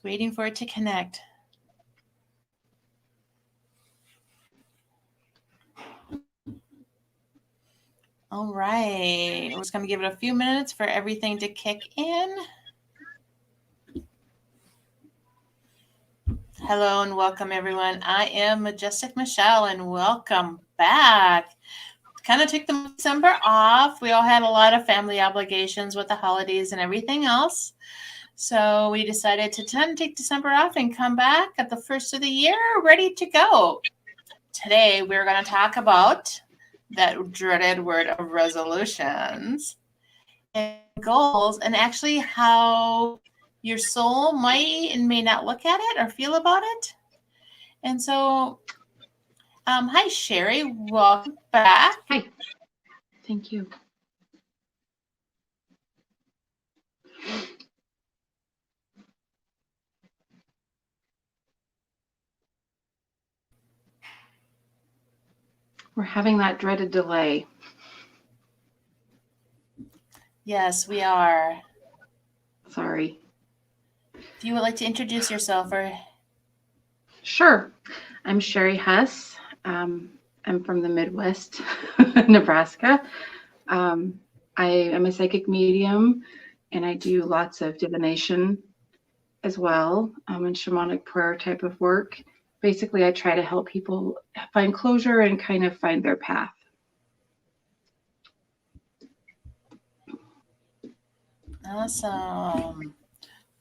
Waiting for it to connect. All right, we're just going to give it a few minutes for everything to kick in. Hello and welcome, everyone. I am Majestic Michelle, and welcome back. Kind of took the December off. We all had a lot of family obligations with the holidays and everything else. So we decided to take December off and come back at the first of the year ready to go. Today, we're going to talk about that dreaded word of resolutions and goals, and actually how your soul might and may not look at it or feel about it. And so, hi, Sherry. Welcome back. Hi. Thank you. We're having that dreaded delay. Yes, we are. Sorry. If you would like to introduce yourself, or Sure. I'm Sherry Huss. I'm from the Midwest, Nebraska. I am a psychic medium, and I do lots of divination as well, and shamanic prayer type of work. Basically, I try to help people find closure and kind of find their path. awesome.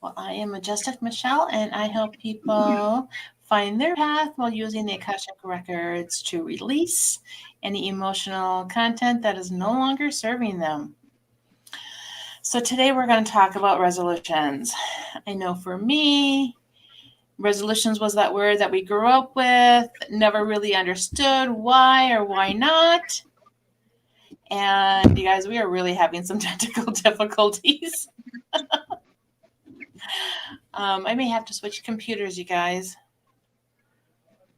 Well, I am Majestic Michelle, and I help people find their path while using the Akashic Records to release any emotional content that is no longer serving them. So today we're going to talk about resolutions. I know for me, resolutions was that word that we grew up with, never really understood why or why not. And you guys, we are really having some technical difficulties. I may have to switch computers, you guys.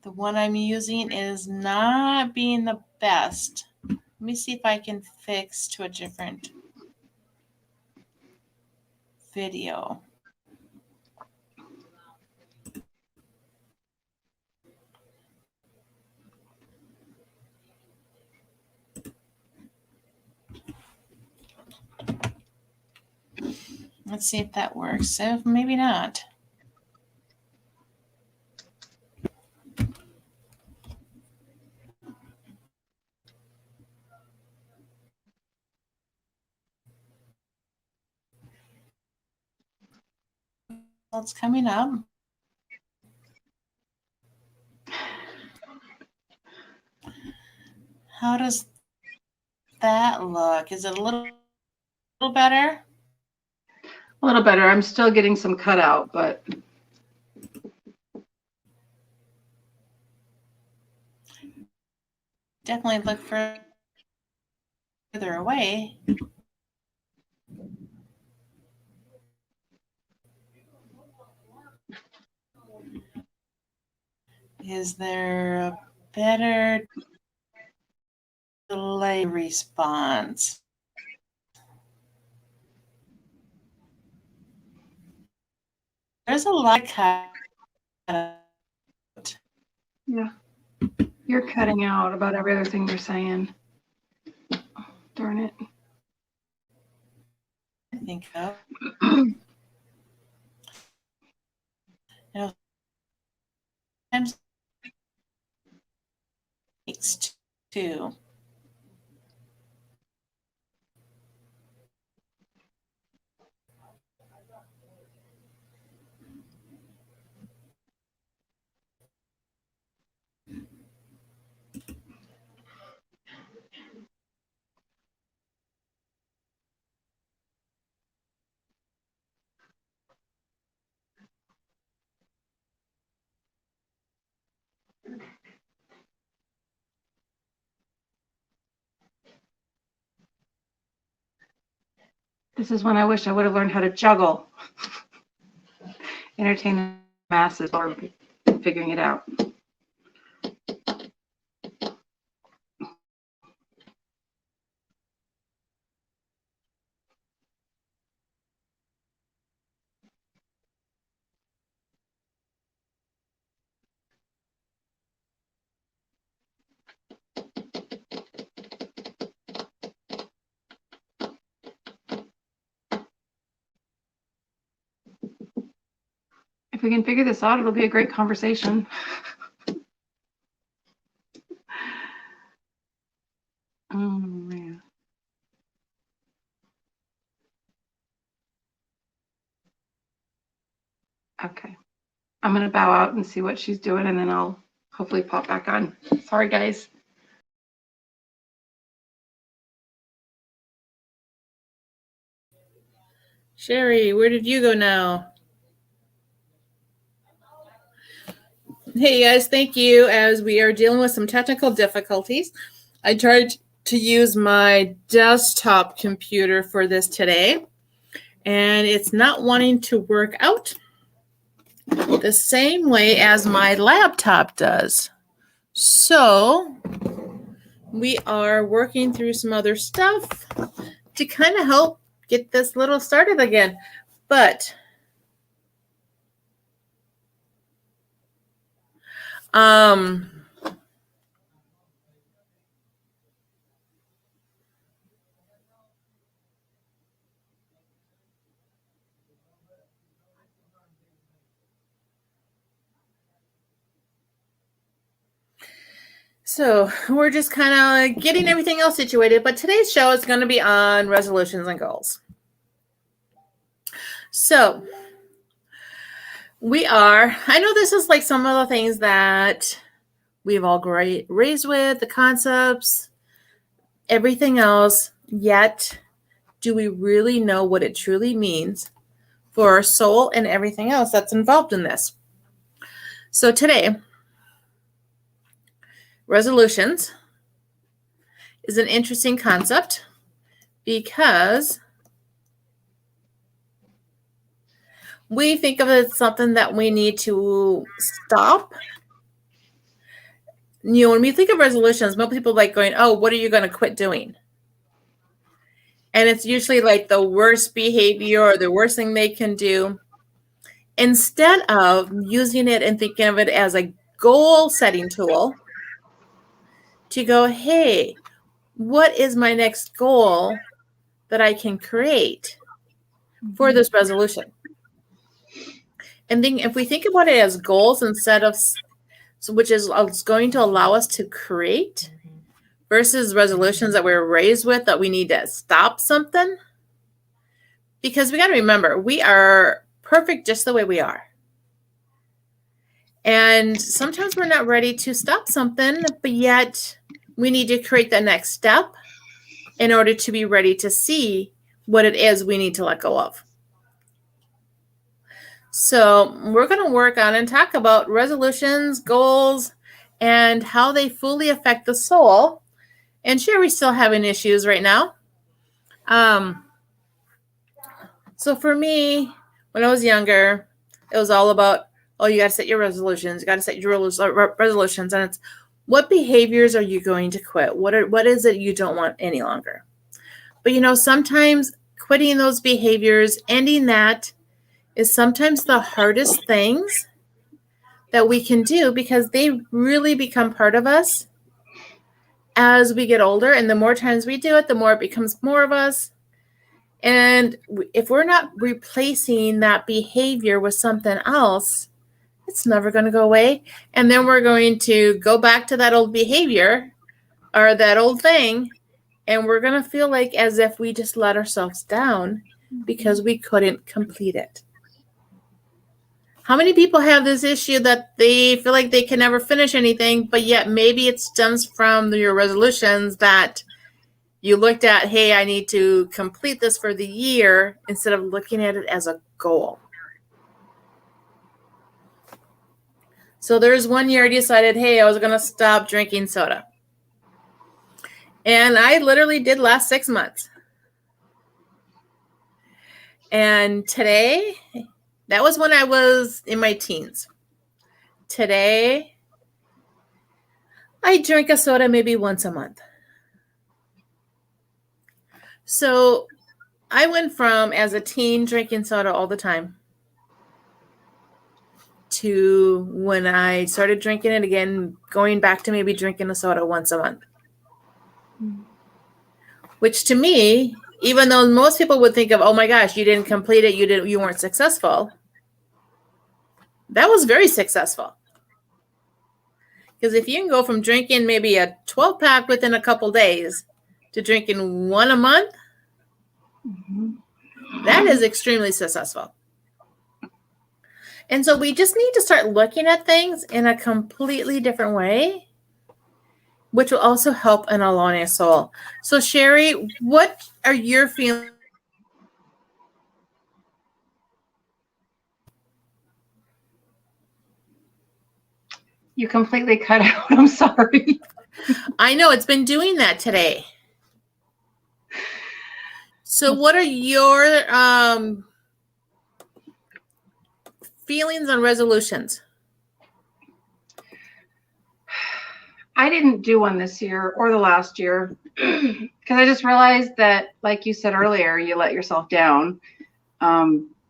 The one I'm using is not being the best. Let me see if I can fix to a different video. Let's see if that works. If maybe not. Well, it's coming up. How does that look? Is it a little better? A little better. I'm still getting some cutout, but Definitely look further away. Is there a better delay response? There's a lot of cut. yeah, you're cutting out about every other thing you're saying. Oh, darn it. I think of. Sometimes takes two. This is when I wish I would have learned how to juggle. Entertain the masses or figuring it out. If we can figure this out, it'll be a great conversation. Oh, man. Okay. I'm going to bow out and see what she's doing, and then I'll hopefully pop back on. Sorry, guys. Sherry, where did you go now? Hey guys, thank you. As we are dealing with some technical difficulties, I tried to use my desktop computer for this today, and it's not wanting to work out the same way as my laptop does. So we are working through some other stuff to kind of help get this little started again. But so we're just kind of getting everything else situated, but today's show is going to be on resolutions and goals. So I know this is like some of the things that we've all raised with, the concepts, everything else, yet do we really know what it truly means for our soul and everything else that's involved in this? So today, resolutions is an interesting concept because we think of it as something that we need to stop. You know, when we think of resolutions, most people like going, oh, what are you going to quit doing? And it's usually like the worst behavior or the worst thing they can do. Instead of using it and thinking of it as a goal setting tool to go, hey, what is my next goal that I can create for this resolution? And then if we think about it as goals instead of, which is going to allow us to create versus resolutions that we're raised with that we need to stop something. Because we got to remember, we are perfect just the way we are. And sometimes we're not ready to stop something, but yet we need to create the next step in order to be ready to see what it is we need to let go of. So we're going to work on and talk about resolutions, goals, and how they fully affect the soul. And Sherry's still having issues right now. So for me, when I was younger, it was all about, oh, you got to set your resolutions. You got to set your resolutions. And it's, what behaviors are you going to quit? What is it you don't want any longer? But, you know, sometimes quitting those behaviors, ending that, is sometimes the hardest things that we can do because they really become part of us as we get older. And the more times we do it, the more it becomes more of us. And if we're not replacing that behavior with something else, it's never going to go away. And then we're going to go back to that old behavior or that old thing. And we're going to feel like as if we just let ourselves down because we couldn't complete it. How many people have this issue that they feel like they can never finish anything, but yet maybe it stems from your resolutions that you looked at, hey, I need to complete this for the year instead of looking at it as a goal. So there's one year I decided, hey, I was going to stop drinking soda. And I literally did last 6 months. And today, that was when I was in my teens. Today, I drink a soda maybe once a month. So I went from, as a teen, drinking soda all the time to when I started drinking it again, going back to maybe drinking a soda once a month. Which to me, even though most people would think of, oh my gosh, you didn't complete it, you weren't successful. That was very successful. Because if you can go from drinking maybe a 12-pack within a couple days to drinking one a month, that is extremely successful. And so we just need to start looking at things in a completely different way, which will also help an Alani soul. So Sherry, what are your feelings? You completely cut out. I'm sorry. I know it's been doing that today. So what are your feelings on resolutions? I didn't do one this year or the last year because I just realized that, like you said earlier, you let yourself down.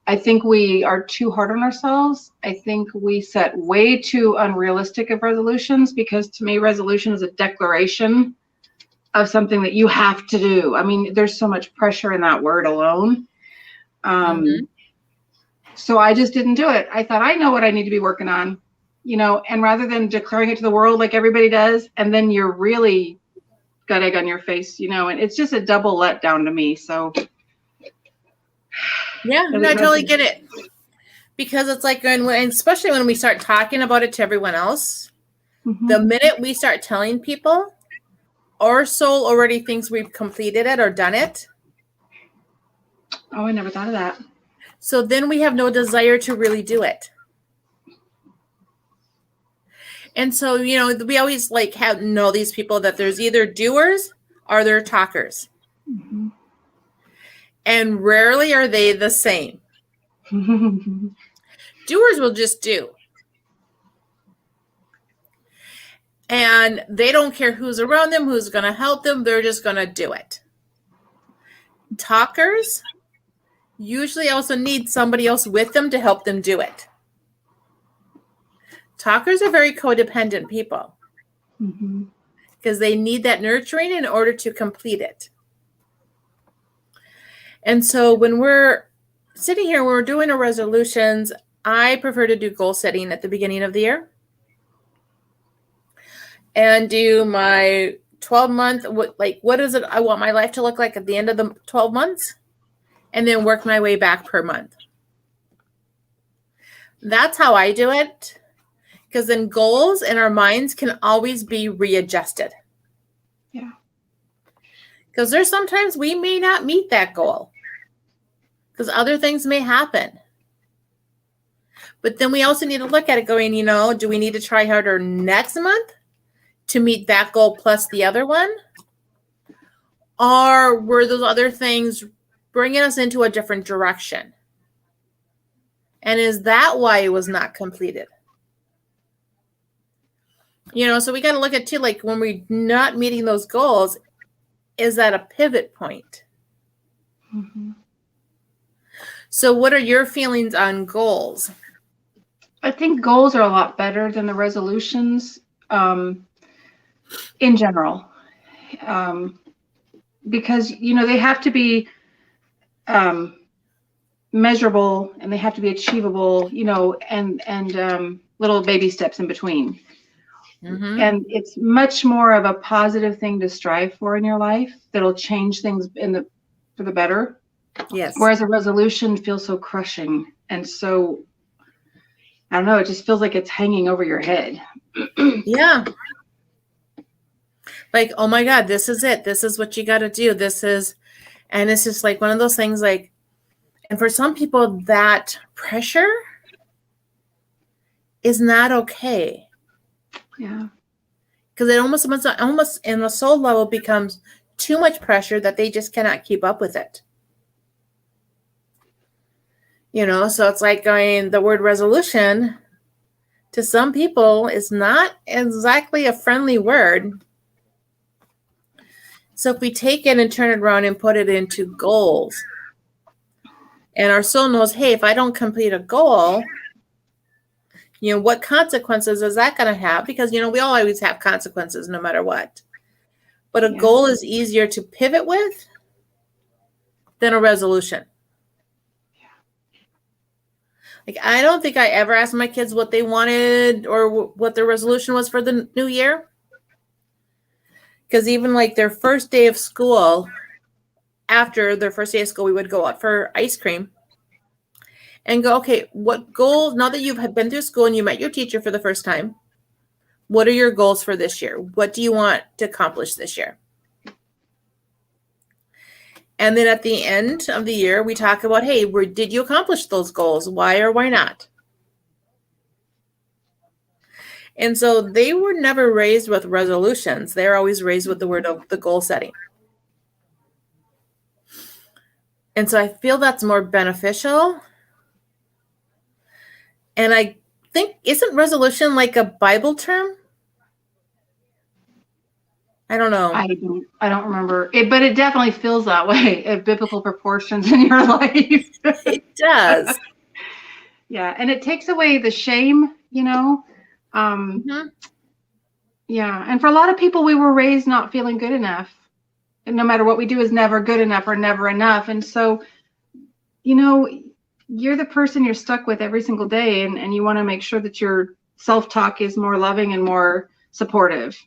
I think we are too hard on ourselves. I think we set way too unrealistic of resolutions, because to me, resolution is a declaration of something that you have to do. I mean, there's so much pressure in that word alone. So I just didn't do it. I thought, I know what I need to be working on, and rather than declaring it to the world like everybody does, and then you're really got egg on your face, and it's just a double letdown to me. So yeah, no, I totally get it. Because it's like, especially when we start talking about it to everyone else, the minute we start telling people, our soul already thinks we've completed it or done it. Oh, I never thought of that. So then we have no desire to really do it. And so, we always know these people that there's either doers or they're talkers. And rarely are they the same. Doers will just do. And they don't care who's around them, who's going to help them. They're just going to do it. Talkers usually also need somebody else with them to help them do it. Talkers are very codependent people because they need that nurturing in order to complete it. And so when we're sitting here, we're doing our resolutions, I prefer to do goal setting at the beginning of the year and do my 12-month, what is it I want my life to look like at the end of the 12 months, and then work my way back per month. That's how I do it, because then goals in our minds can always be readjusted. Yeah. Because there's sometimes we may not meet that goal because other things may happen. But then we also need to look at it going, do we need to try harder next month to meet that goal plus the other one? Or were those other things bringing us into a different direction? And is that why it was not completed? So we got to look at too, like when we're not meeting those goals, is that a pivot point? So what are your feelings on goals? I think goals are a lot better than the resolutions in general, because, they have to be measurable and they have to be achievable, and little baby steps in between. And it's much more of a positive thing to strive for in your life that'll change things for the better. Yes. Whereas a resolution feels so crushing. And so, I don't know, it just feels like it's hanging over your head. Yeah. Like, oh my God, this is it. This is what you got to do. And it's just like one of those things and for some people that pressure is not okay. Yeah. Because it almost in the soul level becomes too much pressure that they just cannot keep up with it. So it's like the word resolution to some people is not exactly a friendly word. So if we take it and turn it around and put it into goals, and our soul knows, hey, if I don't complete a goal, what consequences is that going to have? Because, we all always have consequences no matter what. But a goal is easier to pivot with than a resolution. Like, I don't think I ever asked my kids what they wanted or what their resolution was for the new year. Because even like their first day of school, after their first day of school, we would go out for ice cream and go, okay, what goals, now that you've been through school and you met your teacher for the first time, what are your goals for this year? What do you want to accomplish this year? And then at the end of the year, we talk about, hey, did you accomplish those goals? Why or why not? And so they were never raised with resolutions. They're always raised with the word of the goal setting. And so I feel that's more beneficial. And I think, isn't resolution like a Bible term? I don't know. I don't remember it, but it definitely feels that way at biblical proportions in your life. It does. Yeah. And it takes away the shame, you know? Yeah. And for a lot of people, we were raised not feeling good enough. And no matter what we do is never good enough or never enough. And so, you know, you're the person you're stuck with every single day. And you want to make sure that your self-talk is more loving and more supportive.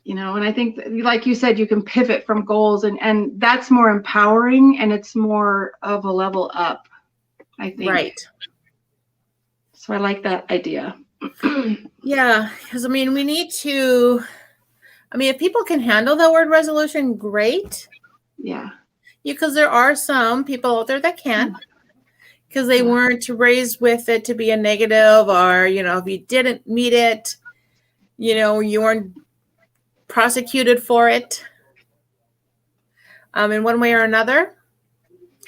You know, and I think, like you said, you can pivot from goals and that's more empowering and it's more of a level up, I think. Right. So I like that idea. Yeah, because I mean, we need to, if people can handle the word resolution, great. Yeah. Because there are some people out there that can't, because they weren't raised with it to be a negative, or, you know, if you didn't meet it, you know, you weren't prosecuted for it in one way or another.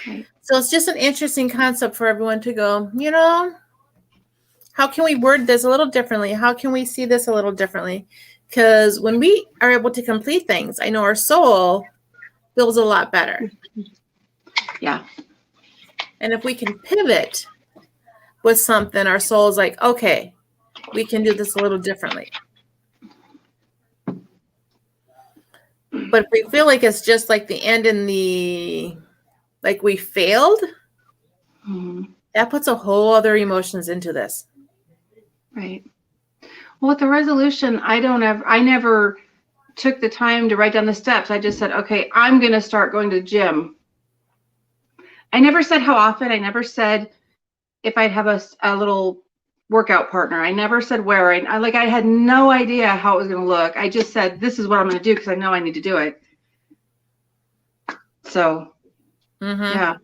Right. So it's just an interesting concept for everyone to go, you know, how can we word this a little differently? How can we see this a little differently? Because when we are able to complete things, I know our soul feels a lot better. Yeah. And if we can pivot with something, our soul is like, okay, we can do this a little differently. But if we feel like it's just like the end in the, like we failed, that puts a whole other emotions into this. Right. Well, with the resolution, I never took the time to write down the steps. I just said, okay, I'm going to start going to the gym. I never said how often. I never said if I'd have a little workout partner. I never said where. I had no idea how it was going to look. I just said, this is what I'm going to do because I know I need to do it. So, yeah,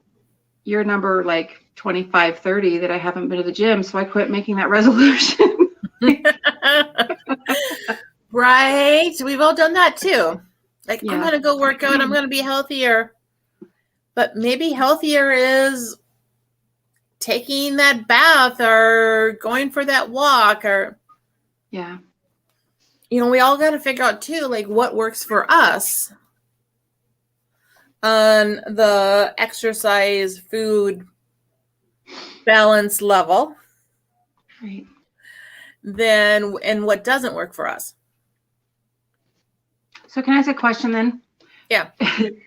you're number like 25, 30 that I haven't been to the gym. So I quit making that resolution. Right. We've all done that too. Like, I'm going to go work out. I'm going to be healthier. But maybe healthier is taking that bath or going for that walk, or, yeah, you know, we all got to figure out too, like, what works for us on the exercise, food balance level. Right. Then, and what doesn't work for us. So can I ask a question then? Yeah.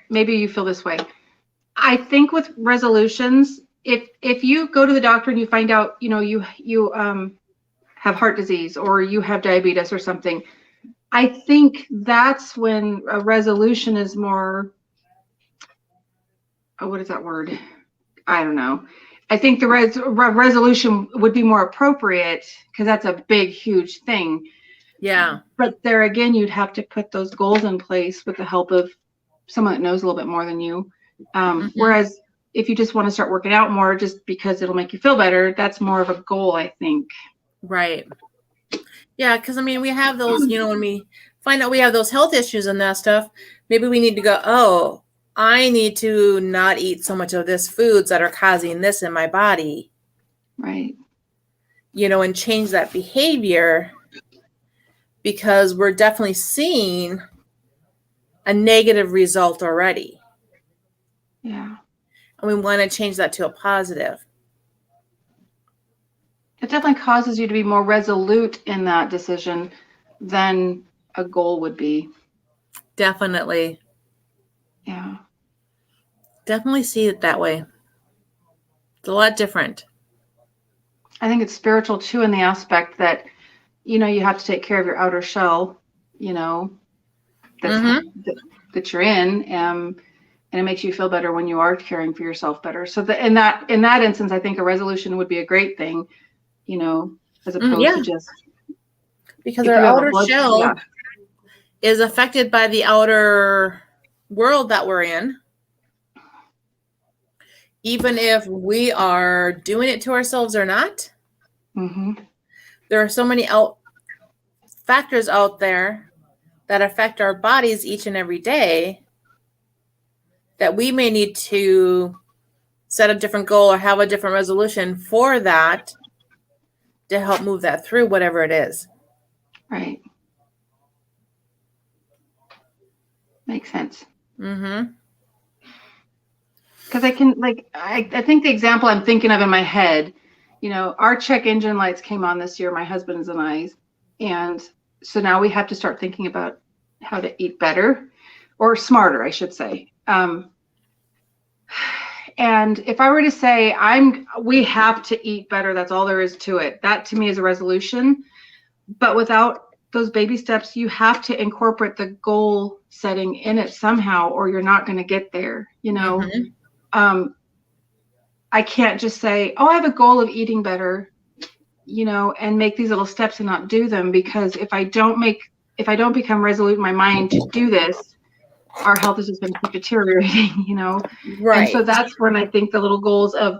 Maybe you feel this way. I think with resolutions, if you go to the doctor and you find out, you know, you have heart disease or you have diabetes or something, I think that's when a resolution is more, what is that word? I don't know. I think the resolution would be more appropriate because that's a big, huge thing. Yeah. But there again, you'd have to put those goals in place with the help of someone that knows a little bit more than you. Whereas if you just want to start working out more just because it'll make you feel better, that's more of a goal, I think. Right. Yeah, because I mean, we have those, you know, when we find out we have those health issues and that stuff, maybe we need to go, oh, I need to not eat so much of this foods that are causing this in my body. Right. You know, and change that behavior, because we're definitely seeing a negative result already. Yeah. And we want to change that to a positive. It definitely causes you to be more resolute in that decision than a goal would be. Definitely. Yeah. Definitely see it that way. It's a lot different. I think it's spiritual too, in the aspect that, you have to take care of your outer shell, that's that you're in, and it makes you feel better when you are caring for yourself better. So in that instance, I think a resolution would be a great thing, as opposed to just, because if our you have a outer blood, shell is affected by the outer world that we're in. Even if we are doing it to ourselves or not, there are so many factors out there that affect our bodies each and every day that we may need to set a different goal or have a different resolution for that to help move that through, whatever it is. Right. Makes sense. Mm-hmm. Because I can, I think the example I'm thinking of in my head, our check engine lights came on this year, my husband's and I's. And so now we have to start thinking about how to eat better, or smarter, I should say. And if I were to say, we have to eat better, that's all there is to it. That to me is a resolution. But without those baby steps, you have to incorporate the goal setting in it somehow, or you're not going to get there, I can't just say, I have a goal of eating better, and make these little steps and not do them, because if I don't become resolute in my mind to do this, our health is just going to keep deteriorating, Right. And so that's when I think the little goals of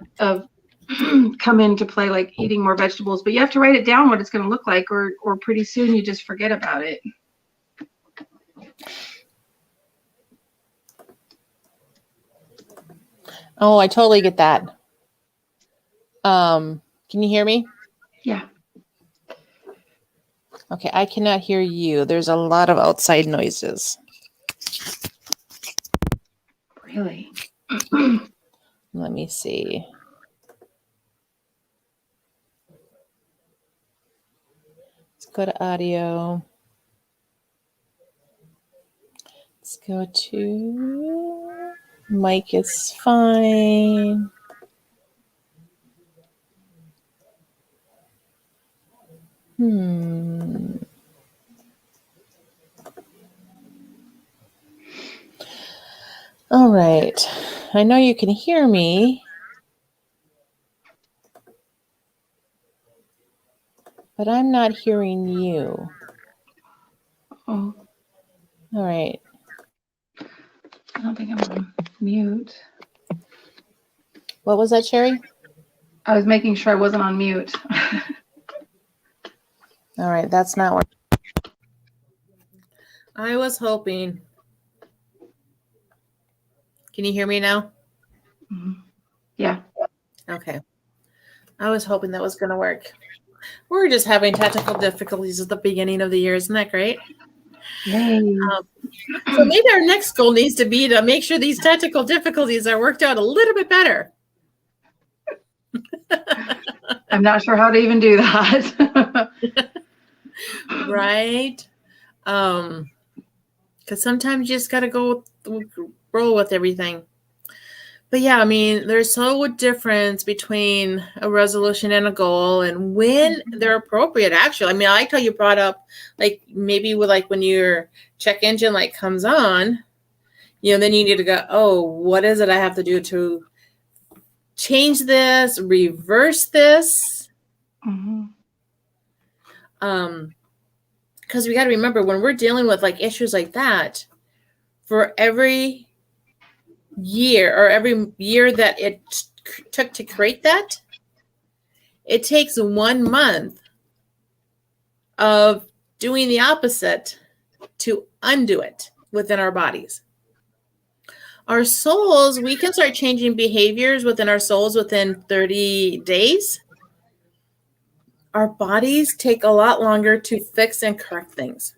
come into play, like eating more vegetables, but you have to write it down what it's going to look like, or pretty soon you just forget about it. Oh, I totally get that. Can you hear me? Yeah. Okay, I cannot hear you. There's a lot of outside noises. Really? Let me see. Let's go to audio. Let's go to mic is fine. All right. I know you can hear me, but I'm not hearing you. Oh. All right. I don't think I'm on mute. What was that, Sherry? I was making sure I wasn't on mute. All right, that's not working. I was hoping. Can you hear me now? Yeah. Okay. I was hoping that was going to work. We're just having technical difficulties at the beginning of the year. Isn't that great? Yay. So maybe our next goal needs to be to make sure these technical difficulties are worked out a little bit better. I'm not sure how to even do that. Right? Because sometimes you just got to go roll with everything. But yeah, I mean, there's so a difference between a resolution and a goal, and when they're appropriate, actually. I mean, I like how you brought up, like, maybe with when your check engine light comes on, then you need to go, oh, what is it I have to do to change this, reverse this? Because we got to remember, when we're dealing with issues like that, for every year that it took to create that, it takes 1 month of doing the opposite to undo it within our bodies. Our souls, we can start changing behaviors within our souls within 30 days. Our bodies take a lot longer to fix and correct things.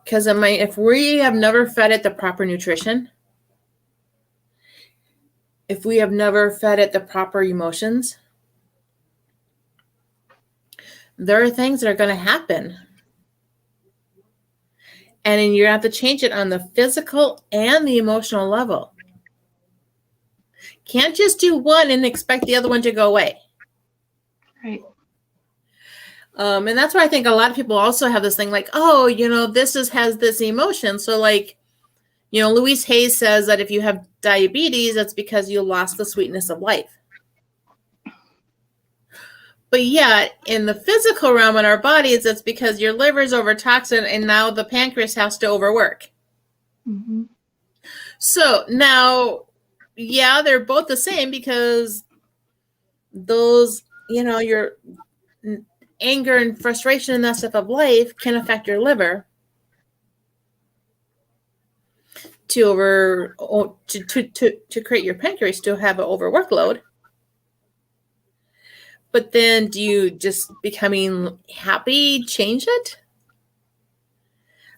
Because if we have never fed it the proper nutrition, if we have never fed it the proper emotions, there are things that are going to happen. And then you have to change it on the physical and the emotional level. Can't just do one and expect the other one to go away. Right. And that's why I think a lot of people also have this thing like, oh, has this emotion. So like, Louise Hay says that if you have diabetes, that's because you lost the sweetness of life. But yet, in the physical realm in our bodies, it's because your liver's overtoxin and now the pancreas has to overwork. Mm-hmm. So now, yeah, they're both the same because those, your anger and frustration and that stuff of life can affect your liver to create your pancreas to have an overwork load. But then do you just becoming happy change it?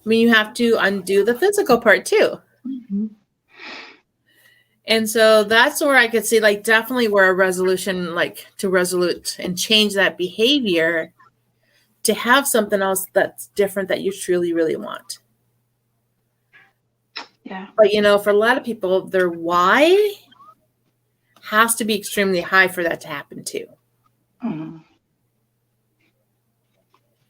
I mean, you have to undo the physical part too. Mm-hmm. And so that's where I could see like definitely where a resolution, like to resolute and change that behavior to have something else that's different that you truly, really want. Yeah. But, for a lot of people, their why has to be extremely high for that to happen too. Mm-hmm.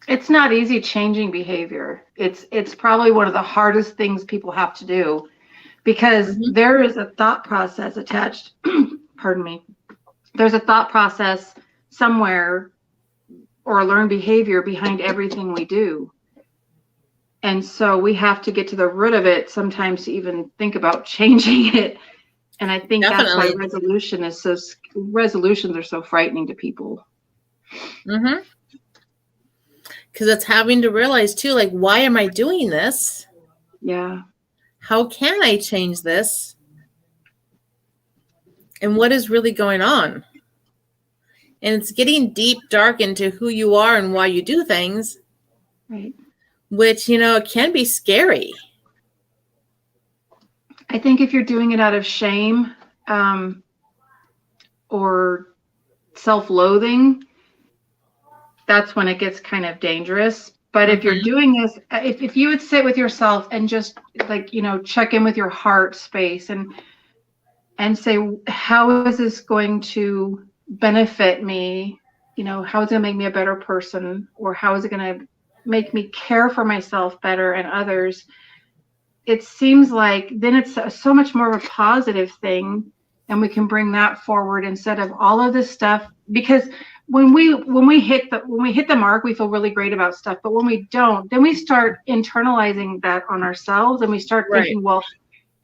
It's not easy changing behavior. It's probably one of the hardest things people have to do because there is a thought process attached. Pardon me. There's a thought process somewhere or a learned behavior behind everything we do. And so we have to get to the root of it sometimes to even think about changing it. And I think Definitely. That's why resolutions are so frightening to people. Mm-hmm. Because it's having to realize too, like, why am I doing this? Yeah. How can I change this? And what is really going on? And it's getting deep, dark into who you are and why you do things. Right. Which, can be scary. I think if you're doing it out of shame or self-loathing, that's when it gets kind of dangerous. But if you're doing this, if you would sit with yourself and just like, check in with your heart space and say, how is this going to benefit me? How is it going to make me a better person? Or how is it going to make me care for myself better and others? It seems like then it's so much more of a positive thing, and we can bring that forward instead of all of this stuff. Because when we hit the mark, we feel really great about stuff. But when we don't, then we start internalizing that on ourselves, and we start thinking, well,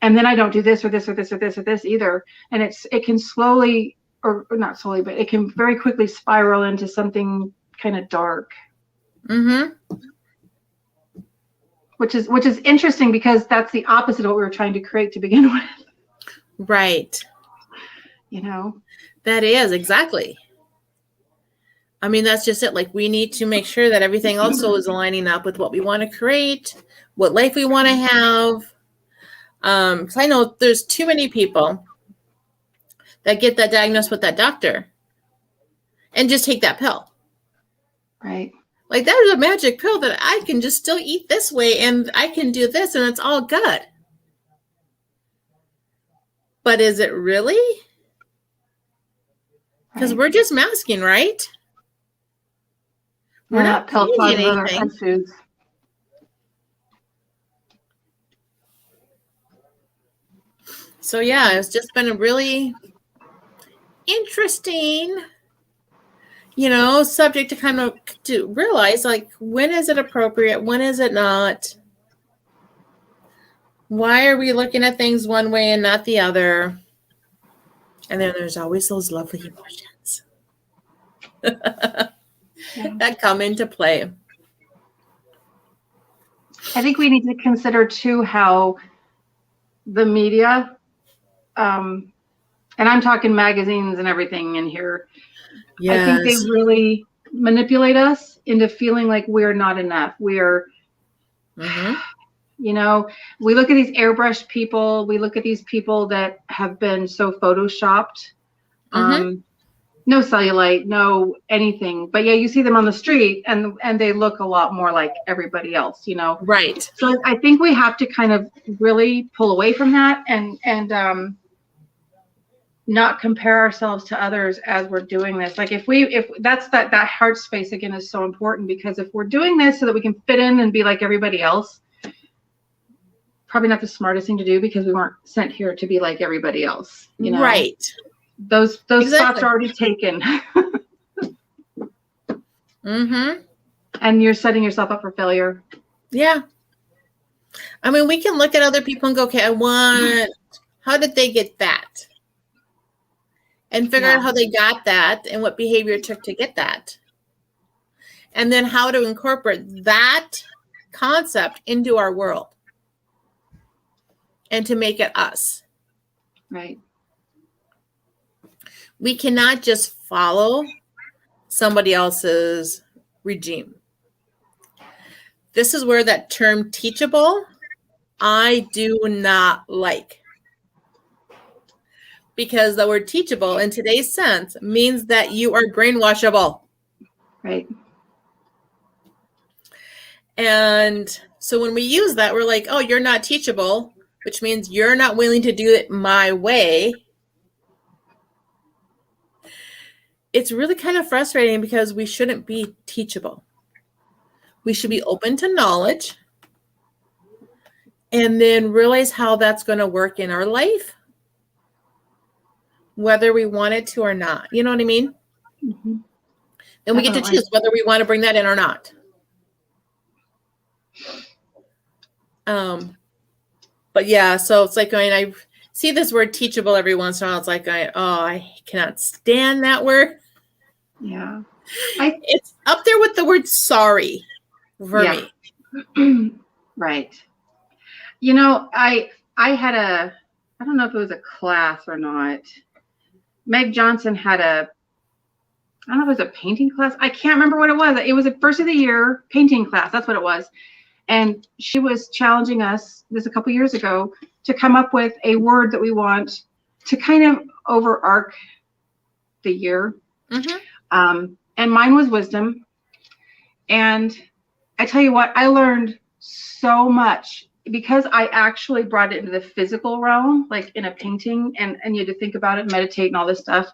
and then I don't do this or this or this or this or this either. And it can slowly, or not slowly, but it can very quickly spiral into something kind of dark. Mm-hmm. Which is interesting because that's the opposite of what we were trying to create to begin with. Right. That is exactly. I mean, that's just it. Like, we need to make sure that everything also is aligning up with what we want to create, what life we want to have. Because I know there's too many people that get that diagnosed with that doctor and just take that pill. Right. Like, there's a magic pill that I can just still eat this way and I can do this and it's all good. But is it really? Because we're just masking, right? We're not changing anything. So yeah, it's just been a really interesting, subject to kind of to realize, like, when is it appropriate? When is it not? Why are we looking at things one way and not the other? And then there's always those lovely emotions that come into play. I think we need to consider too how the media, and I'm talking magazines and everything in here. Yes. I think they really manipulate us into feeling like we're not enough. We're, we look at these airbrushed people. We look at these people that have been so photoshopped. No cellulite, no anything. But yeah, you see them on the street and they look a lot more like everybody else, Right. So I think we have to kind of really pull away from that and not compare ourselves to others as we're doing this. Like if that's that heart space again is so important, because if we're doing this so that we can fit in and be like everybody else, probably not the smartest thing to do, because we weren't sent here to be like everybody else. You know? Right. Those spots are already taken. Mm-hmm. And you're setting yourself up for failure. Yeah. I mean, we can look at other people and go, okay, how did they get that? And figure out how they got that and what behavior it took to get that. And then how to incorporate that concept into our world and to make it us. Right. We cannot just follow somebody else's regime. This is where that term teachable, I do not like. Because the word teachable in today's sense means that you are brainwashable. Right. And so when we use that, we're like, oh, you're not teachable, which means you're not willing to do it my way. It's really kind of frustrating, because we shouldn't be teachable. We should be open to knowledge and then realize how that's going to work in our life, whether we want it to or not. You know what I mean? Mm-hmm. And we get to choose whether we want to bring that in or not. But yeah, so it's like I see this word teachable every once in a while. It's like, I cannot stand that word. Yeah. It's up there with the word sorry for me. Right. You know, I had I don't know if it was a class or not. Meg Johnson had I don't know if it was a painting class. I can't remember what it was. It was a first of the year painting class. That's what it was. And she was challenging us, this a couple years ago, to come up with a word that we want to kind of overarch the year. Mm-hmm. And mine was wisdom. And I tell you what, I learned so much, because I actually brought it into the physical realm, like in a painting, and you had to think about it, meditate and all this stuff.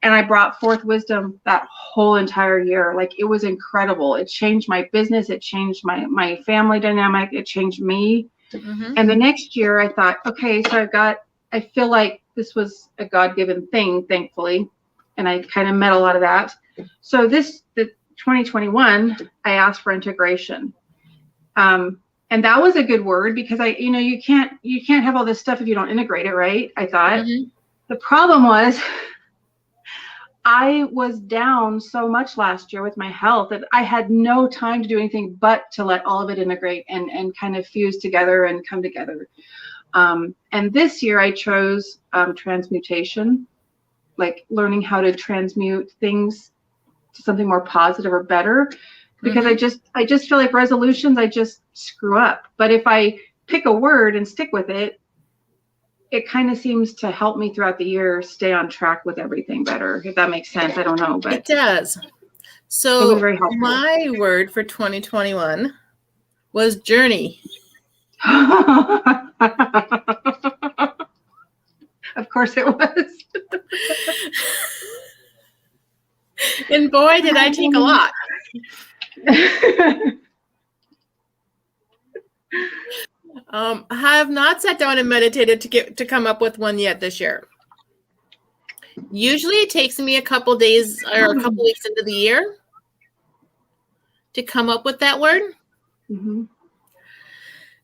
And I brought forth wisdom that whole entire year. Like, it was incredible. It changed my business. It changed my family dynamic. It changed me. Mm-hmm. And the next year I thought, okay, so I feel like this was a God-given thing, thankfully. And I kind of met a lot of that. So the 2021, I asked for integration. And that was a good word, because you can't have all this stuff if you don't integrate it, right? I thought. Mm-hmm. The problem was, I was down so much last year with my health that I had no time to do anything but to let all of it integrate and kind of fuse together and come together. And this year I chose transmutation, like learning how to transmute things to something more positive or better, because mm-hmm. I just feel like resolutions, I just screw up. But if I pick a word and stick with it, it kind of seems to help me throughout the year stay on track with everything better, if that makes sense. I don't know, but it does. So it was very helpful. My word for 2021 was journey. Of course it was. And boy, did I take a lot. I have not sat down and meditated to come up with one yet this year. Usually it takes me a couple days or a couple weeks into the year to come up with that word. Mm-hmm.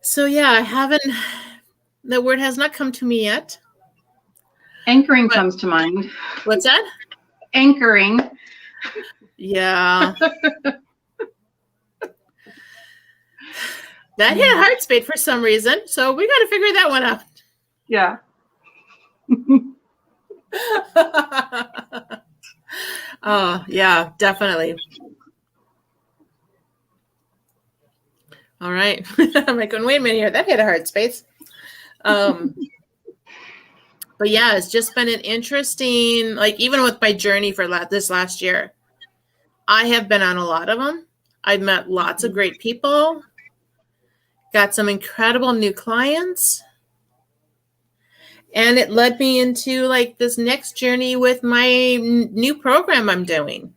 So yeah, the word has not come to me yet. Anchoring comes to mind. What's that? Anchoring. Yeah. That hit heart space for some reason, so we got to figure that one out. Yeah. Oh, yeah, definitely. All right. I'm like, wait a minute here. That hit a heart space. But yeah, it's just been an interesting, like, even with my journey for this last year, I have been on a lot of them. I've met lots of great people. Got some incredible new clients. And it led me into like this next journey with my new program I'm doing.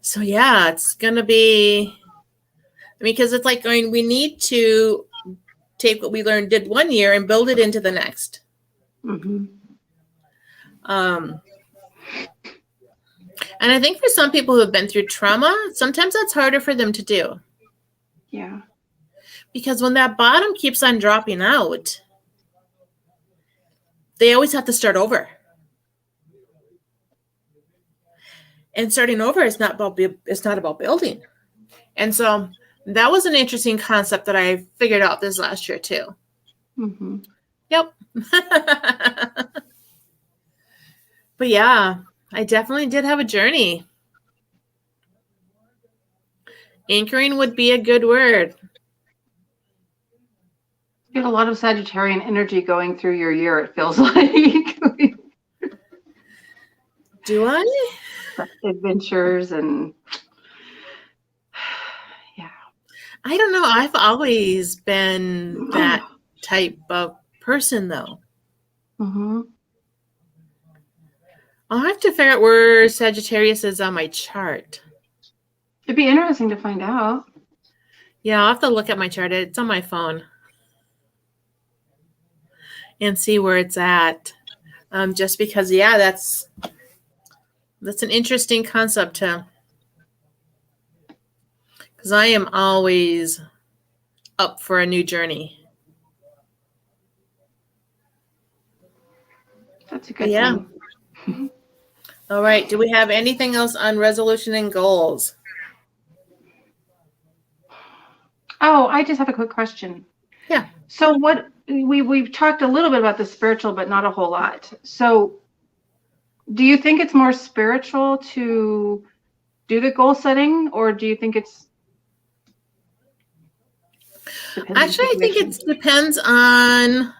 So yeah, it's going to be, because it's like going, we need to take what we did 1 year and build it into the next. Mm-hmm. And I think for some people who have been through trauma, sometimes that's harder for them to do. Yeah. Because when that bottom keeps on dropping out, they always have to start over. And starting over is not about building. And so that was an interesting concept that I figured out this last year too. Mm-hmm. Yep. But yeah, I definitely did have a journey. Anchoring would be a good word. You have a lot of Sagittarian energy going through your year, it feels like. Do I? Adventures and yeah. I don't know. I've always been that type of person though. Mm-hmm. I'll have to figure out where Sagittarius is on my chart. It'd be interesting to find out. Yeah, I'll have to look at my chart. It's on my phone. And see where it's at. Just because, yeah, that's an interesting concept too. Because I am always up for a new journey. That's a good thing. All right. Do we have anything else on resolution and goals? Oh, I just have a quick question. Yeah. So what we've talked a little bit about the spiritual, but not a whole lot. So do you think it's more spiritual to do the goal setting, or do you think it's actually, I think it depends on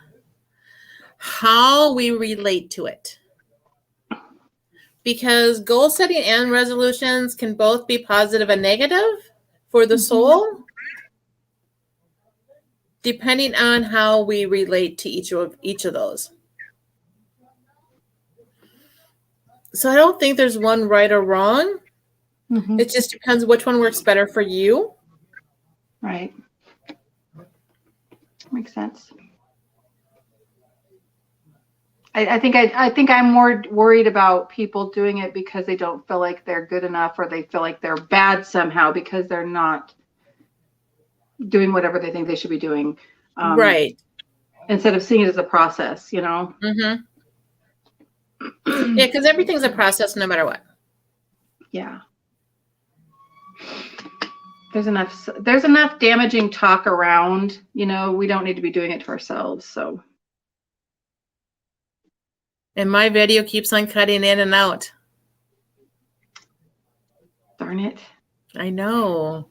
how we relate to it. Because goal setting and resolutions can both be positive and negative for the soul, depending on how we relate to each of those. So I don't think there's one right or wrong. Mm-hmm. It just depends which one works better for you. Right. Makes sense. I think I'm more worried about people doing it because they don't feel like they're good enough, or they feel like they're bad somehow because they're not doing whatever they think they should be doing. Right. Instead of seeing it as a process, you know? Mm-hmm. Yeah, because everything's a process no matter what. Yeah. There's enough damaging talk around, you know, we don't need to be doing it to ourselves, so. And my video keeps on cutting in and out. Darn it. I know.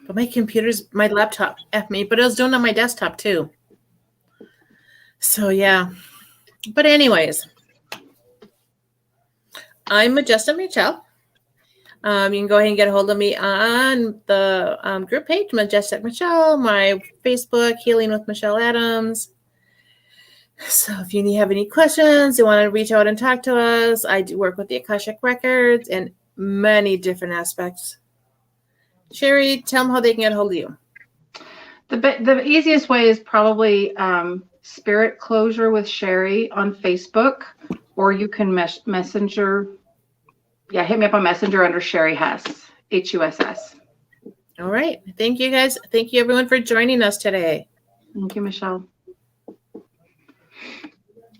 But my laptop F me, but it was doing it on my desktop too. So yeah. But anyways, I'm Majestic Michelle. You can go ahead and get a hold of me on the group page, Majestic Michelle, my Facebook, Healing with Michelle Adams. So if you have any questions, you want to reach out and talk to us, I do work with the Akashic Records and many different aspects. Sherry, tell them how they can get a hold of you. The easiest way is probably Spirit Closure with Sherry on Facebook, or you can messenger. Yeah, hit me up on Messenger under Sherry Huss, HUSS. All right. Thank you, guys. Thank you, everyone, for joining us today. Thank you, Michelle.